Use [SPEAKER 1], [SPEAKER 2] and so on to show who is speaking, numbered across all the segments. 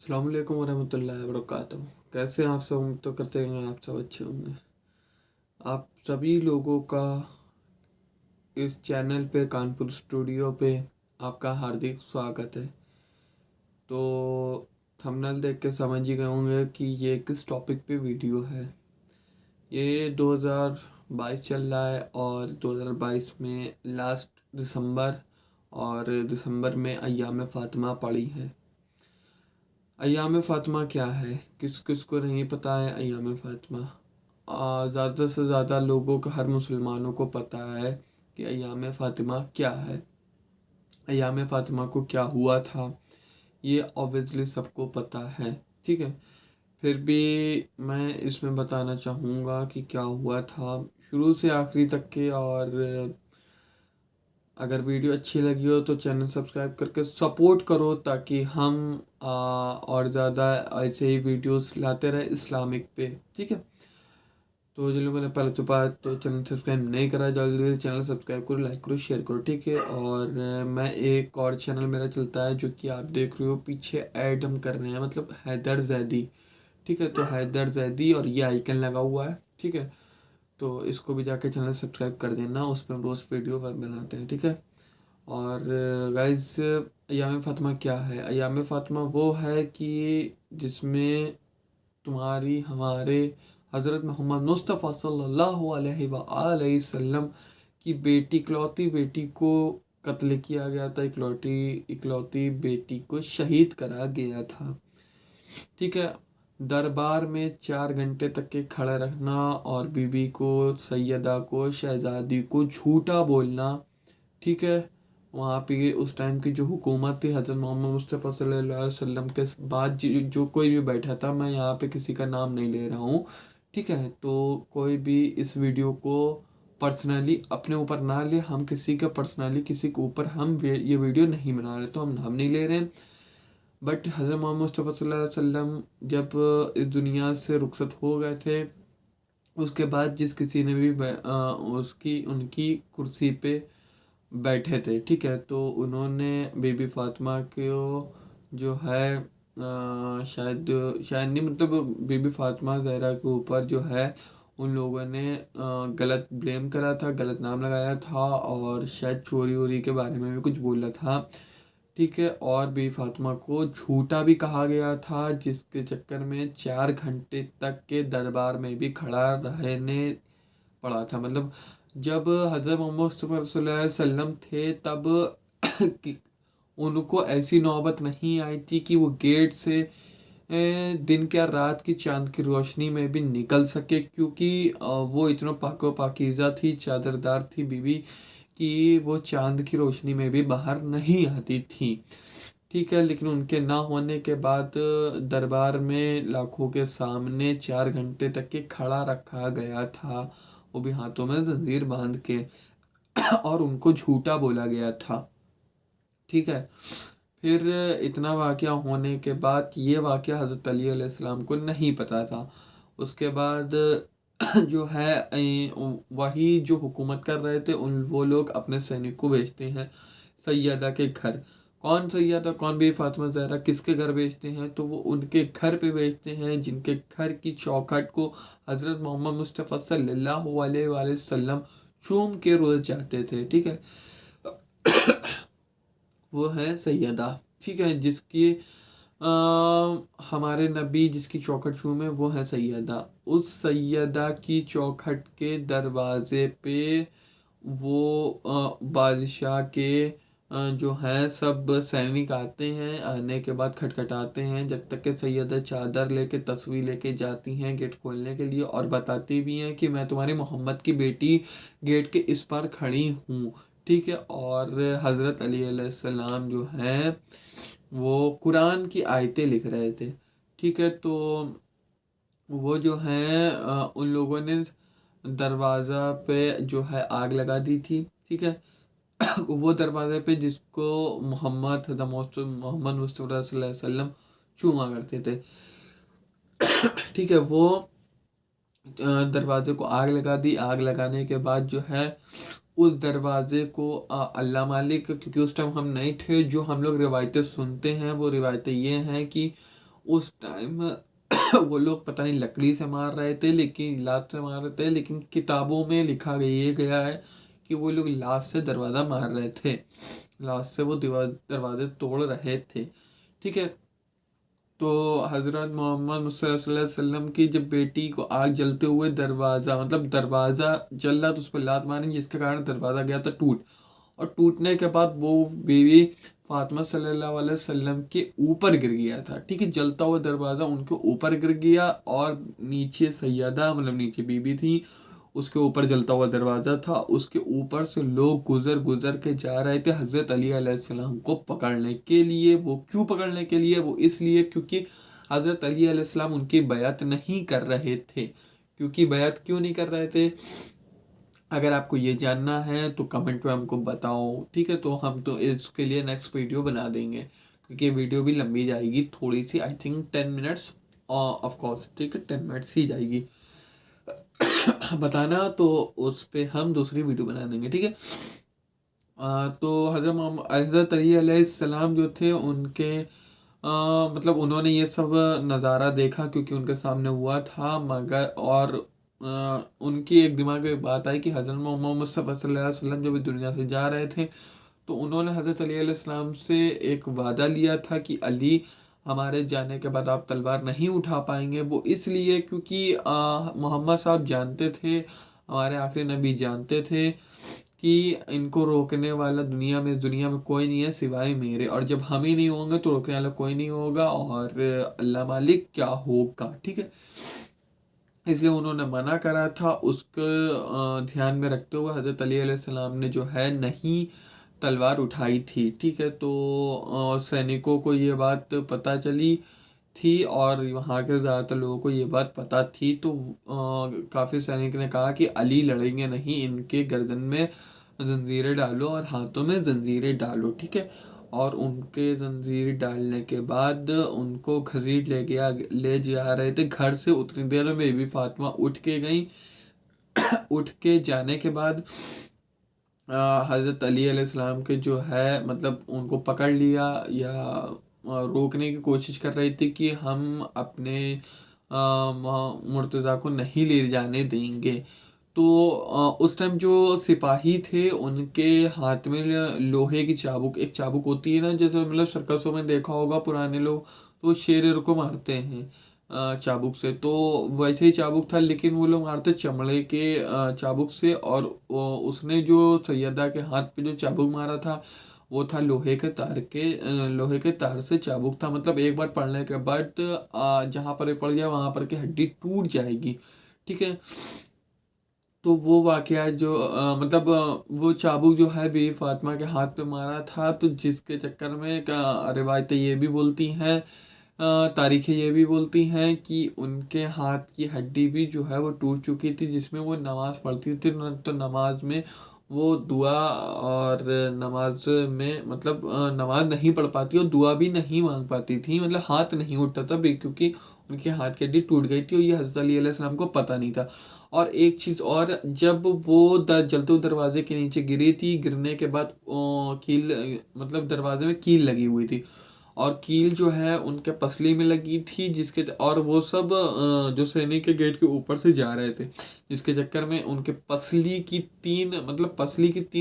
[SPEAKER 1] अस्सलाम वालेकुम वरहमतुल्लाहि वबरकातुहू। कैसे हैं आप सब? उम्मीद तो करते हैं आप सब अच्छे होंगे। आप सभी लोगों का इस चैनल पे, कानपुर स्टूडियो पे आपका हार्दिक स्वागत है। तो थंबनेल देख के समझ ही गए होंगे कि ये किस टॉपिक पे वीडियो है। ये 2022 चल रहा है और 2022 में लास्ट दिसंबर और दिसंबर में अय्याम फ़ातिमा पड़ी है। अय्याम फ़ातिमा क्या है? किस किस को नहीं पता है अय्याम फ़ातिमा? ज़्यादा से ज़्यादा लोगों को, हर मुसलमानों को पता है कि अय्याम फ़ातिमा क्या है। अय्याम फ़ातिमा को क्या हुआ था ये ऑब्वियसली सबको पता है, ठीक है। फिर भी मैं इसमें बताना चाहूँगा कि क्या हुआ था शुरू से आखिरी तक के। और अगर वीडियो अच्छी लगी हो तो चैनल सब्सक्राइब करके सपोर्ट करो, ताकि हम और ज़्यादा ऐसे ही वीडियोस लाते रहे इस्लामिक पे, ठीक है। तो जिन लोगों ने पहले तो बात तो चैनल सब्सक्राइब नहीं करा, जल्दी से चैनल सब्सक्राइब करो, लाइक करो, शेयर करो, ठीक है। और मैं एक और चैनल मेरा चलता है जो कि आप देख रहे हो पीछे ऐड हम कर रहे हैं, मतलब हैदर जैदी, ठीक है। तो हैदर जैदी और ये आइकन लगा हुआ है, ठीक है। तो इसको भी जाके चैनल सब्सक्राइब कर देना, उस पर हम रोज़ वीडियो बनाते हैं, ठीक है। और गाइस, अय्याम फ़ातिमा क्या है? अय्याम फ़ातिमा वो है कि जिसमें तुम्हारी हमारे हज़रत मोहम्मद मुस्तफ़ा सल्लल्लाहु अलैहि वसल्लम की बेटी, इकलौती बेटी को कत्ल किया गया था। इकलौती इकलौती बेटी को शहीद करा गया था, ठीक है। दरबार में 4 घंटे तक के खड़ा रखना और बीबी को, सैयदा को, शहजादी को झूठा बोलना, ठीक है। वहाँ पे उस टाइम की जो हुकूमत थी, हज़रत मोहम्मद मुस्तफ़ा सल्लल्लाहु अलैहि वसल्लम के बाद जो कोई भी बैठा था, मैं यहाँ पे किसी का नाम नहीं ले रहा हूँ, ठीक है। तो कोई भी इस वीडियो को पर्सनली अपने ऊपर ना ले। हम किसी का पर्सनली किसी के ऊपर हम ये वीडियो नहीं बना रहे, तो हम नाम नहीं ले रहे हैं। बट हज़रत मोहम्मद मुस्तफ़ा सल्लल्लाहु अलैहि वसल्लम जब इस दुनिया से रुखसत हो गए थे, उसके बाद जिस किसी ने भी उसकी उनकी कुर्सी पे बैठे थे, ठीक है। तो उन्होंने बीबी फातिमा को जो है शायद शायद नहीं, मतलब बीबी फातिमा ज़हरा के ऊपर जो है उन लोगों ने गलत ब्लेम करा था, गलत नाम लगाया था और शायद चोरी वोरी के बारे में भी कुछ बोला था, ठीक है। और बीबी फातिमा को झूठा भी कहा गया था, जिसके चक्कर में 4 घंटे तक के दरबार में भी खड़ा रहने पड़ा था। मतलब जब हज़रत मोहम्मद मुस्तफ़ा सल्लल्लाहु अलैहि वसल्लम थे, तब कि उनको ऐसी नौबत नहीं आई थी कि वो गेट से दिन क्या रात की चांद की रोशनी में भी निकल सके, क्योंकि वो इतना पाको पाकीज़ा थी, चादरदार थी बीवी, कि वो चांद की रोशनी में भी बाहर नहीं आती थी, ठीक है। लेकिन उनके ना होने के बाद दरबार में लाखों के सामने 4 घंटे तक के खड़ा रखा गया था, वो भी हाथों में जंजीर बांध के, और उनको झूठा बोला गया था, ठीक है। फिर इतना वाक़या होने के बाद, ये वाक़या हज़रत अली अलैहिस्सलाम को नहीं पता था। उसके बाद जो है वही जो हुकूमत कर रहे थे, उन वो लोग अपने सैनिक को भेजते हैं सैयदा के घर। कौन सैयदा, कौन भी फातिमा ज़हरा, किसके घर भेजते हैं? तो वो उनके घर पे भेजते हैं जिनके घर की चौखट को हज़रत मोहम्मद मुस्तफ़ा सल्लल्लाहु अलैहि वसल्लम चूम के रोज़ जाते थे, ठीक है। वो है सैयदा, ठीक है। जिसकी हमारे नबी जिसकी चौखट चूमे, वो है सैयदा। उस सैयदा की चौखट के दरवाज़े पे वो बादशाह के जो है सब सैनिक आते हैं। आने के बाद खटखटाते हैं, जब तक कि सैयदा चादर लेके, तस्वीर लेके जाती हैं गेट खोलने के लिए, और बताती भी हैं कि मैं तुम्हारी मोहम्मद की बेटी गेट के इस पार खड़ी हूँ, ठीक है। और हज़रत अली अलैहिस्सलाम जो हैं वो कुरान की आयतें लिख रहे थे, ठीक है। तो वो जो हैं उन लोगों ने दरवाज़ा पे जो है आग लगा दी थी, ठीक है। वो दरवाज़े पे जिसको मोहम्मद मुस्तफ़ा सल्लल्लाहु अलैहि वसल्लम चूमा करते थे, ठीक है। वो दरवाजे को आग लगा दी। आग लगाने के बाद जो है उस दरवाजे को अल्लाह मालिक, क्योंकि उस टाइम हम नहीं थे, जो हम लोग रिवायतें सुनते हैं वो रिवायतें ये हैं कि उस टाइम वो लोग पता नहीं लकड़ी से मार रहे थे, लेकिन लात से मार रहे थे, लेकिन किताबों में लिखा ये गया है कि वो लोग लात से दरवाज़ा मार रहे थे, लात से वो दरवाजे तोड़ रहे थे। ठीक है। तो हज़रत मोहम्मद सल्लल्लाहु अलैहि वसल्लम की जब बेटी को आग जलते हुए दरवाज़ा, मतलब दरवाज़ा जल रहा तो उस पर लात मारी, जिसके कारण दरवाज़ा गया था टूट, और टूटने के बाद वो बीवी फातिमा सल्लल्लाहु अलैहि वसल्लम के ऊपर गिर गया था। ठीक है, जलता हुआ दरवाज़ा उनके ऊपर गिर गया, और नीचे सैयदा, मतलब नीचे बीबी थी, उसके ऊपर जलता हुआ दरवाज़ा था, उसके ऊपर से लोग गुजर गुजर के जा रहे थे हज़रत अली अलैहिस्सलाम को पकड़ने के लिए। वो क्यों पकड़ने के लिए? वो इसलिए क्योंकि हज़रत अली अलैहिस्सलाम उनकी बैत नहीं कर रहे थे। क्योंकि बैत क्यों नहीं कर रहे थे, अगर आपको ये जानना है तो कमेंट में हमको बताओ। ठीक है, तो हम तो इसके लिए नेक्स्ट वीडियो बना देंगे, क्योंकि वीडियो भी लंबी जाएगी थोड़ी सी, I think 10 minutes of course. ठीक है, 10 मिनट्स ही जाएगी। बताना तो उस पे हम दूसरी वीडियो बना देंगे। ठीक है। तो हज़रत अली अलैहिस्सलाम जो थे उनके मतलब उन्होंने ये सब नज़ारा देखा, क्योंकि उनके सामने हुआ था, मगर और उनकी एक दिमाग में एक बात आई कि हज़रत मोहम्मद मुस्तफ़ा सल्लल्लाहु अलैहि वसल्लम जब इस दुनिया से जा रहे थे, तो उन्होंने हज़रत अली अलैहिस्सलाम से एक वादा लिया था कि अली, हमारे जाने के बाद आप तलवार नहीं उठा पाएंगे। वो इसलिए क्योंकि मोहम्मद साहब जानते थे, हमारे आखिरी नबी जानते थे कि इनको रोकने वाला दुनिया में कोई नहीं है सिवाय मेरे, और जब हम ही नहीं होंगे तो रोकने वाला कोई नहीं होगा, और अल्लाह मालिक क्या होगा। ठीक है, इसलिए उन्होंने मना करा था। उसको ध्यान में रखते हुए हज़रत अली अलैहिस्सलाम ने जो है नहीं तलवार उठाई थी। ठीक है, तो सैनिकों को ये बात पता चली थी, और वहाँ के ज़्यादातर लोगों को ये बात पता थी, तो काफ़ी सैनिक ने कहा कि अली लड़ेंगे नहीं, इनके गर्दन में जंजीरें डालो और हाथों में जंजीरें डालो। ठीक है, और उनके जंजीर डालने के बाद उनको घसीट ले जा रहे थे घर से। उतनी देर में बेबी फातिमा उठ के गई। उठ के जाने के बाद हज़रत अली अलैहिस्सलाम के जो है, मतलब उनको पकड़ लिया, या रोकने की कोशिश कर रही थी कि हम अपने मुर्तज़ा को नहीं ले जाने देंगे। तो उस टाइम जो सिपाही थे उनके हाथ में लोहे की चाबुक, एक चाबुक होती है ना, जैसे मतलब सर्कसों में देखा होगा पुराने लोग, तो शेर को मारते हैं चाबुक से, तो वैसे ही चाबुक था, लेकिन वो लोग मारते चमड़े के चाबुक से, और उसने जो सैयदा के हाथ पे जो चाबुक मारा था वो था लोहे के तार से चाबुक था। मतलब एक बार पड़ने के बाद जहाँ पर ये पड़ जाए वहाँ पर की हड्डी टूट जाएगी। ठीक है, तो वो वाकया जो मतलब वो चाबुक जो है बीवी फातिमा के हाथ पे मारा था, तो जिसके चक्कर में रिवायतें ये भी बोलती हैं, तारीखें ये भी बोलती हैं कि उनके हाथ की हड्डी भी जो है वो टूट चुकी थी, जिसमें वो नमाज़ पढ़ती थी। तो नमाज में वो दुआ, और नमाज में मतलब नमाज नहीं पढ़ पाती और दुआ भी नहीं मांग पाती थी, मतलब हाथ नहीं उठता था क्योंकि उनके हाथ की हड्डी टूट गई थी, और ये हज़रत अली अलैहि सलाम को पता नहीं था। और एक चीज़ और, जब वो जलते हुए दरवाजे के नीचे गिरी थी, गिरने के बाद कील, मतलब दरवाजे में कील लगी हुई थी, और कील जो है उनके पसली में लगी थी, जिसके और वो सब जो सैनिक के गेट के ऊपर से जा रहे थे, जिसके चक्कर में उनके पसली की तीन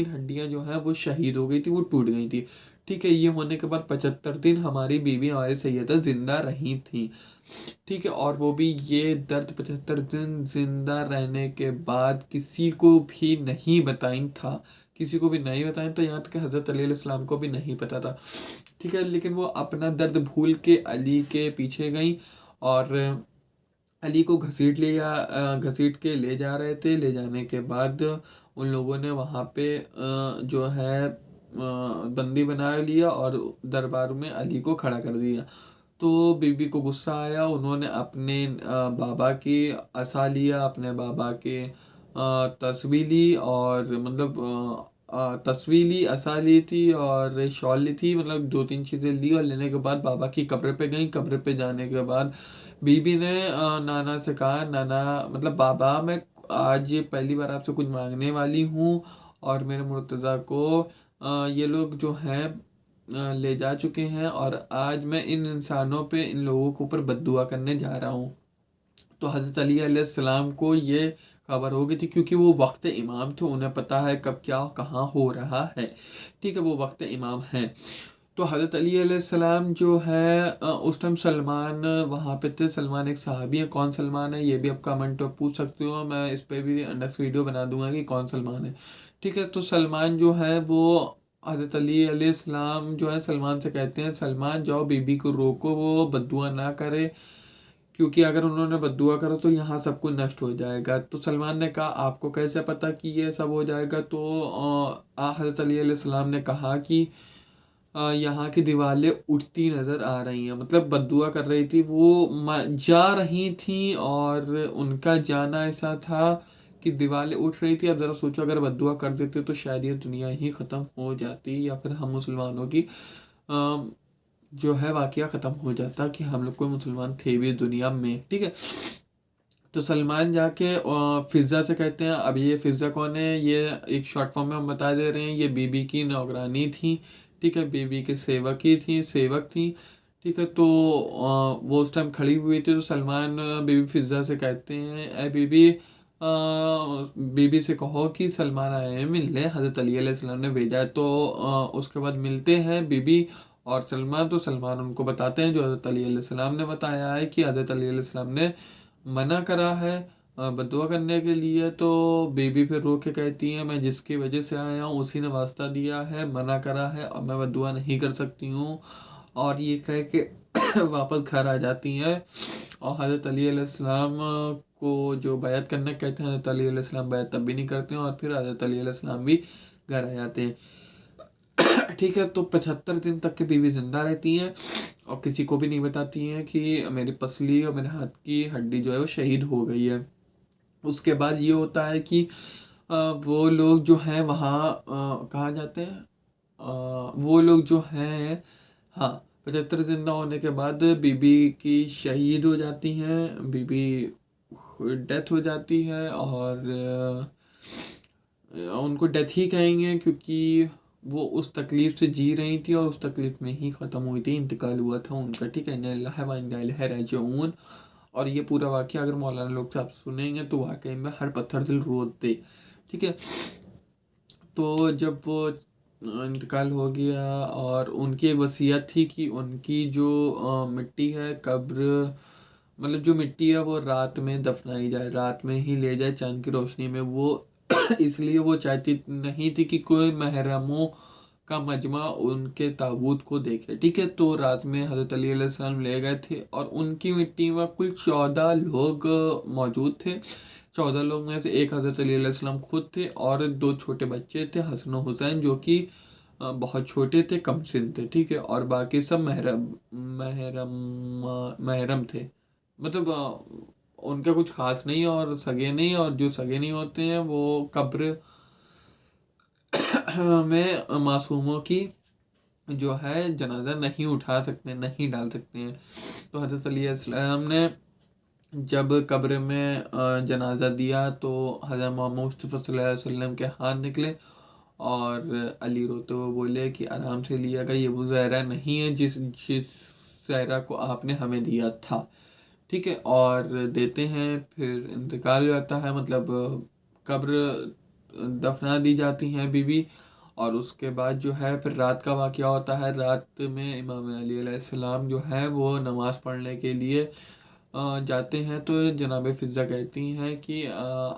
[SPEAKER 1] हड्डियां जो है वो शहीद हो गई थी, वो टूट गई थी। ठीक है, ये होने के बाद 75 दिन हमारी बीवी, हमारी सैयदा जिंदा रही थी। ठीक है, और वो भी ये दर्द 75 दिन जिंदा रहने के बाद किसी को भी नहीं बताई था, किसी को भी नहीं बताया था, यहाँ तक कि हज़रत अली अलैहिस्सलाम को भी नहीं पता था। ठीक है, लेकिन वो अपना दर्द भूल के अली के पीछे गई, और अली को घसीट के ले जा रहे थे। ले जाने के बाद उन लोगों ने वहाँ पे जो है बंदी बना लिया, और दरबार में अली को खड़ा कर दिया। तो बीबी को गुस्सा आया, उन्होंने अपने बाबा की असा लिया, अपने बाबा के तस्वीर ली, और मतलब तस्वीर ली, असा ली थी, और शॉल ली थी, मतलब 2-3 चीज़ें ली, और लेने के बाद बाबा की कब्र पे गई। कब्र पे जाने के बाद बीबी ने नाना से कहा, नाना मतलब बाबा, मैं आज ये पहली बार आपसे कुछ मांगने वाली हूँ, और मेरे मुर्तज़ा को ये लोग जो हैं ले जा चुके हैं और आज मैं इन इंसानों पे, इन लोगों के ऊपर बद्दुआ करने जा रहा हूँ। तो हज़रत अली अलैहिस्सलाम को ये खबर हो गई थी, क्योंकि वो वक्त इमाम थे, उन्हें पता है कब क्या कहाँ हो रहा है। ठीक है, वो वक्त इमाम है। तो हज़रत अली अलैहिस्सलाम जो है उस टाइम सलमान वहाँ पे थे। सलमान एक सहाबी है। कौन सलमान है ये भी आप कमेंट में पूछ सकते हो, मैं इस पर भी नेक्स्ट वीडियो बना दूंगा कि कौन सलमान है। ठीक है, तो सलमान जो है वो हज़रत अली अलैहिस्सलाम जो है सलमान से कहते हैं, सलमान जाओ बीबी को रोको, वो बद्दुआ ना करे, क्योंकि अगर उन्होंने बद्दुआ करा तो यहाँ सब कुछ नष्ट हो जाएगा। तो सलमान ने कहा आपको कैसे पता कि ये सब हो जाएगा? तो हज़रत अली अलैहिस्सलाम ने कहा कि यहाँ की दीवारें उठती नज़र आ रही हैं, मतलब बद्दुआ कर रही थी वो, जा रही थी और उनका जाना ऐसा था कि दीवारें उठ रही थी। अब ज़रा सोचो, अगर बद्दुआ कर देते तो शायद ये दुनिया ही ख़त्म हो जाती, या फिर हम मुसलमानों की जो है वाक़या ख़त्म हो जाता कि हम लोग कोई मुसलमान थे भी दुनिया में। ठीक है, तो सलमान जाके फ़िज़्ज़ा से कहते हैं, अब ये फ़िज़्ज़ा कौन है? ये एक शॉर्ट फॉर्म में हम बता दे रहे हैं, ये बीबी की नौकरानी थी। ठीक है, बीबी के सेवक थी। ठीक है, तो वो उस टाइम खड़ी हुई थी। तो सलमान बीबी फ़िज़्ज़ा से कहते हैं, ए बीबी, बीबी से कहो कि सलमान आए हैं मिलने, हज़रत अली अलैहिस्सलाम ने भेजा है। तो उसके बाद मिलते हैं बीबी और सलमान। तो सलमान उनको बताते हैं जो हज़रत अली अलैहिस्सलाम ने बताया है, कि हज़रत अली अलैहिस्सलाम ने मना करा है बद्दुआ करने के लिए। तो बीबी फिर रो के कहती है, मैं जिसकी वजह से आया हूँ उसी ने वास्ता दिया है, मना करा है और मैं बद्दुआ नहीं कर सकती हूँ। और ये कह के वापस घर आ जाती हैं। और हज़रत अली अलैहिस्सलाम को जो बैत करने कहते हैं, हज़रत अली अलैहिस्सलाम बैत तब भी नहीं करते हैं और फिर हज़रत अली अलैहिस्सलाम भी घर आ जाते हैं। ठीक है, तो 75 दिन तक के बीवी जिंदा रहती हैं और किसी को भी नहीं बताती हैं कि मेरी पसली और मेरे हाथ की हड्डी जो है वो शहीद हो गई है। उसके बाद ये होता है कि वो लोग जो हैं वहाँ कहाँ जाते हैं, वो लोग जो हैं, हाँ, 75 जिंदा होने के बाद बीबी की शहीद हो जाती हैं, बीबी डेथ हो जाती है। और उनको डेथ ही कहेंगे, क्योंकि वो उस तकलीफ़ से जी रही थी और उस तकलीफ़ में ही ख़त्म हुई थी, इंतकाल हुआ था उनका। ठीक है, इन्ना लिल्लाहि व इन्ना इलैहि राजिऊन। और ये पूरा वाक़या अगर मौलाना लोग से आप सुनेंगे तो वाक़ई में हर पत्थर दिल रोते। ठीक है, तो जब वो इंतकाल हो गया और उनकी एक वसीयत थी कि उनकी जो मिट्टी है, कब्र, मतलब जो मिट्टी है वो रात में दफनाई जाए, रात में ही ले जाए चाँद की रोशनी में। वो इसलिए वो चाहती नहीं थी कि कोई महरमों का मजमा उनके ताबूत को देखे। ठीक है, तो रात में हज़रत अली अलैहिस्सलाम ले गए थे और उनकी मिट्टी में कुल 14 लोग मौजूद थे। 14 लोग में से एक हज़रत अली अलैहिस्सलाम खुद थे और 2 छोटे बच्चे थे, हसन और हुसैन, जो कि बहुत छोटे थे, कम सिन थे। ठीक है, और बाकी सब महरम महरम थे, मतलब उनका कुछ खास नहीं और सगे नहीं, और जो सगे नहीं होते हैं वो कब्र में मासूमों की जो है जनाजा नहीं उठा सकते, नहीं डाल सकते हैं। तो हज़रत अली अलैहिस्सलाम ने जब कब्र में जनाजा दिया तो हज़रत मोहम्मद मुस्तफ़ा सल्लल्लाहु अलैहि वसल्लम के हाथ निकले और अली रोते हुए बोले कि आराम से लिया, ये वो ज़हरा नहीं है जिस जिस ज़हरा को आपने हमें दिया था। ठीक है, और देते हैं, फिर इंतकाल हो जाता है, मतलब कब्र दफना दी जाती हैं बीवी। और उसके बाद जो है फिर रात का वाक़या होता है। रात में इमाम अली अलैहिस्सलाम जो है वो नमाज़ पढ़ने के लिए जाते हैं। तो जनाब फ़िज़्ज़ा कहती हैं कि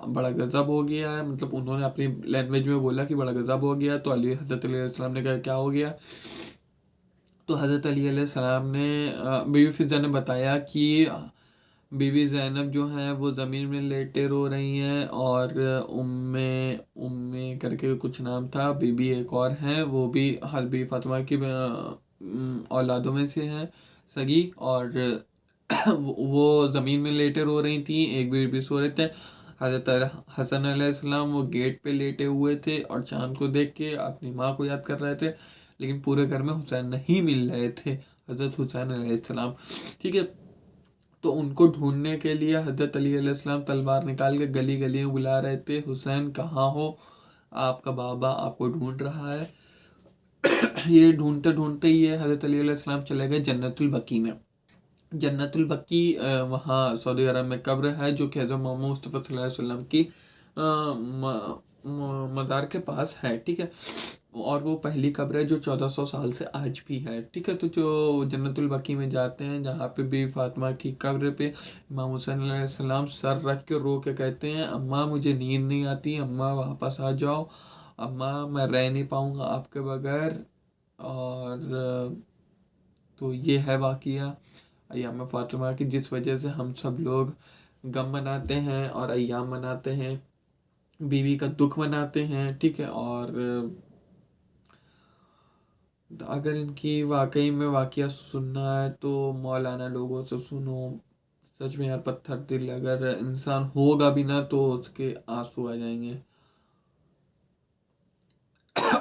[SPEAKER 1] बड़ा गज़ब हो गया है, मतलब उन्होंने अपनी लैंग्वेज में बोला कि बड़ा गज़ब हो गया। तो हज़रत अली अलैहिस्सलाम ने कहा क्या हो गया? तो हज़रत अली अलैहिस्सलाम ने बीवी फ़िज़्ज़ा ने बताया कि बीवी ज़ैनब जो हैं वो ज़मीन में लेटे रो रही हैं और उम्मे उम्मे करके कुछ नाम था, बीबी एक और हैं, वो भी हज़रत फ़ातिमा की औलादों में से हैं, सगी। और वो ज़मीन में लेटे रो रही थी, एक बीबी सो रहे थे। हज़रत हसन अलैहिस्सलाम वो गेट पे लेटे हुए थे और चाँद को देख के अपनी माँ को याद कर रहे थे, लेकिन पूरे घर में हुसैन नहीं मिल रहे थे, हज़रत हुसैन अलैहिस्सलाम। ठीक है, तो उनको ढूंढने के लिए हज़रत अली अलैहिस्सलाम तलवार निकाल के गली गली में बुला रहे थे, हुसैन कहाँ हो, आपका बाबा आपको ढूंढ रहा है। ये ढूंढते ढूंढते ये हज़रत अली अलैहिस्सलाम चले गए जन्नतुल बकी में। जन्नतुल बकी वहाँ सऊदी अरब में कब्र है जो कि हज़रत मोहम्मद मुस्तफ़ा सल्लल्लाहु अलैहि वसल्लम की मज़ार के पास है, ठीक है। और वो पहली कब्र है जो 1400 साल से आज भी है, ठीक है। तो जो जन्नतुल बकी में जाते हैं, जहाँ पे बीवी फातिमा की कब्र पे इमाम हुसैन अलैहिस्सलाम सर रख के रो के कहते हैं, अम्मा मुझे नींद नहीं आती, अम्मा वापस आ जाओ, अम्मा मैं रह नहीं पाऊँगा आपके बगैर। और तो ये है वाक़िया अय्याम फ़ातिमा की, जिस वजह से हम सब लोग गम मनाते हैं और अय्याम मनाते हैं, बीवी का दुख मनाते हैं, ठीक है। और अगर इनकी वाकई में वाक़या सुनना है तो मौलाना लोगों से सुनो। सच में यार पत्थर दिल अगर इंसान होगा भी ना तो उसके आंसू आ जाएंगे।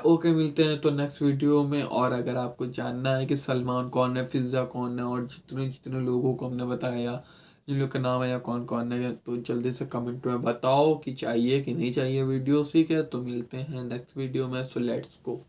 [SPEAKER 1] ओके, मिलते हैं तो नेक्स्ट वीडियो में। और अगर आपको जानना है कि सलमान कौन है, फिज़ा कौन है, और जितने जितने लोगों को हमने बताया जिन लोग का नाम है या कौन कौन है, तो जल्दी से कमेंट में बताओ कि चाहिए कि नहीं चाहिए वीडियो, ठीक है। तो मिलते हैं नेक्स्ट वीडियो में, सो लेट्स गो।